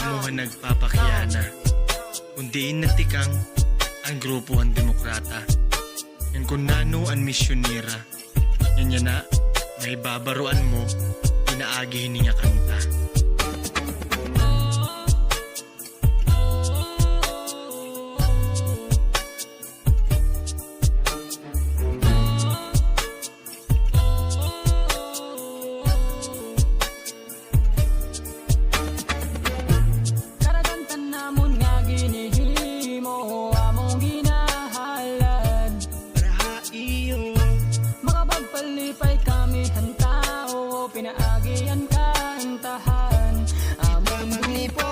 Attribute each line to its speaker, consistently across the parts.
Speaker 1: mo nagpapakyana, kundiin natikang ang grupo ang demokrata. Yan kung nano ang misyonera, yan yan na, may babaruan mo, inaagihin niya kanta.
Speaker 2: Pinaagian kantahan among grupo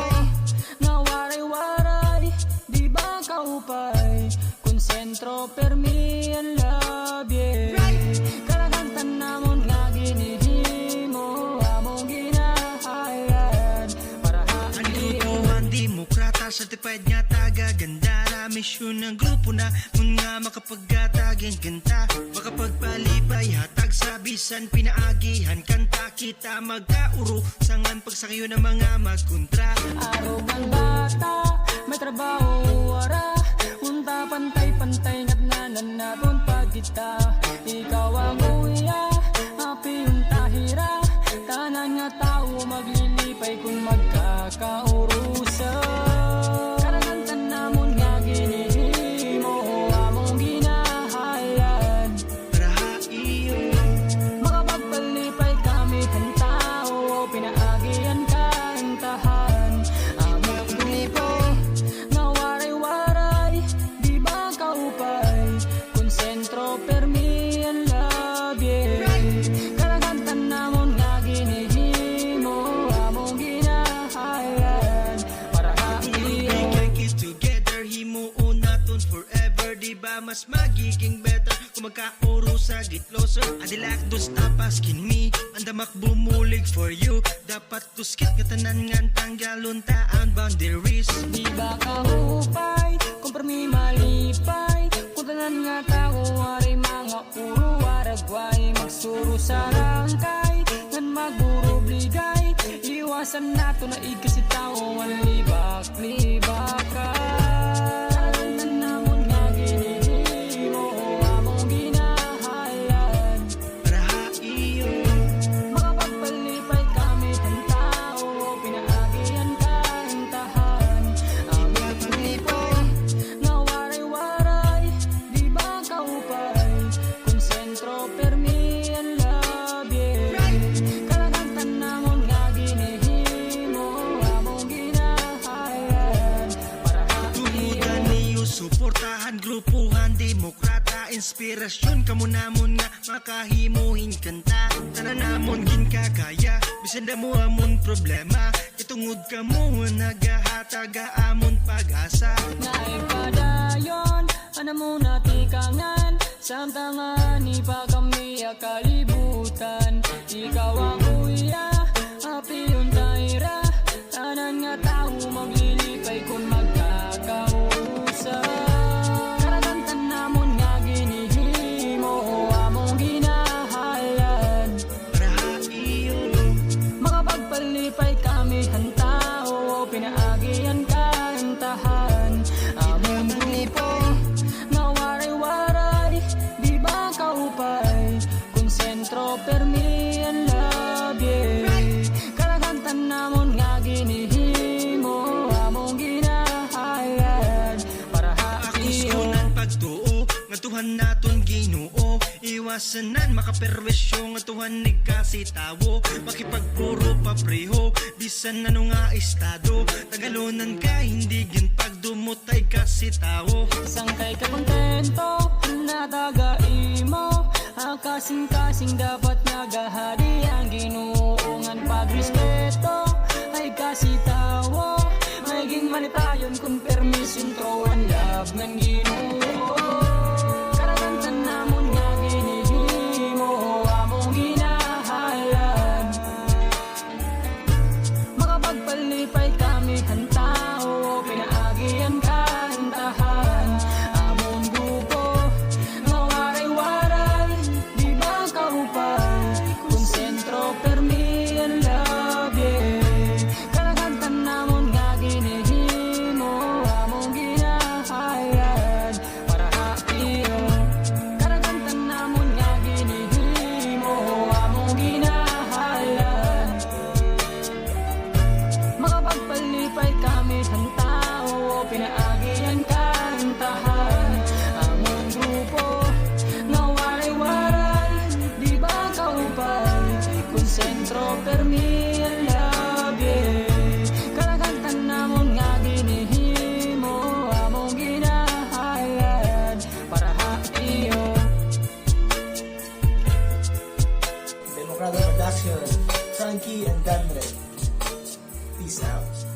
Speaker 2: na waray-waray, di ba kaupay konsentro permi ang labye. Karagantan namon nga ginihimo among ginahayan para
Speaker 1: ang grupo ang demokrata, certified nga taga-gandara. Misyon ng grupo na mga makapagtatagin kanta, makapagpalipay hatag sabisan pinaagihan kanta. Kita magkauro sangan pagsakyo ng mga magkontra.
Speaker 2: Arugang bata, may trabaho wara, unta pantay-pantay ngatnanan naton pagkita. Ikaw ang uya, api unta hira, tanan nga tao maglilipay kung magkakaurusa. Karagantan namon nga ginihimo among ginahayan
Speaker 1: Para iyo
Speaker 2: makapagpalipay kami kantao, pinaagian kantahan among grupo na waray-waray, di ba kaupay konsentro permi ang labye. Karagantan namon nga ginihimo among ginahayan para iyo.
Speaker 1: we can keep together, himuon naton forever, di ba mas magiging better kung magkauro sa get closer. Adilak dos tapas kinmi, andamak bumulig for you. Dapat tuskit nga tanan ngan tanggalon taan boundaries.
Speaker 2: Di ba kahupay, kung permi malipay, kung tanan nga tao wari mga uro waragway, magsuro sa rangkay, ngan magburubligay, iwasan nato na ikasi tao ang libak-libakan. Karagantan namon nga ginihimo among ginahayan
Speaker 1: Para iyo
Speaker 2: makapagpalipay kami kantao, pinaagian kantahan among grupo na waray-waray, di ba kaupay konsentro permi ang labye. Karagantan namon nga ginihimo among ginahayan para iyo.
Speaker 1: tumudan niyo, suportahan grupuhan demokrata. Inspirasyon kamo namon nga makahimuhin kanta. Tanan namon ginkakaya, bisan damo amon problema, itungod kamo nagahataga amon pag-asa.
Speaker 2: Naipadayon, ano mo natikangan, samtangan ipa kami kalibutan. Ikaw ang uya, api yung taira, tanan nga tao maglilipay kung magkakausa. Karagantan namon nga ginihimo among ginahayan
Speaker 1: Para iyo
Speaker 2: makapagpalipay kami hantao, pinaagian kantahan among grupo na waray-waray, di ba kaupay konsentro permi ang labye. Karagantan namon nga ginihimo among ginahayan para iyo.
Speaker 1: Akuskunan pagtuo nga tuhan naton Ginoo, iwasanan makaperwisyo nga tuhan ni kasi tawo, makipagpuro papreho bisan ano nga estado, tagalunan ka hindi gin pagdumutay kasi tawo.
Speaker 2: Sangkay ka kontento na taga-imo, kasing-kasing dapat nagahadi ang ginuungan pagrespeto ay kasi tawo, maging manitayon kung permission throw and love ng Ginoo. Karagantan namon nga ginihimo among ginahayan makapagpalipay kami hantao, pinaagian kantahan among grupo na waray-waray, di ba kaupay konsentro permi ang labye. Karagantan sentro per me I love you. Kalakantan namon nga ginihimo, among ginahayad para haiyo.
Speaker 3: Demokrado Production, Frankie and Dandre. Peace out.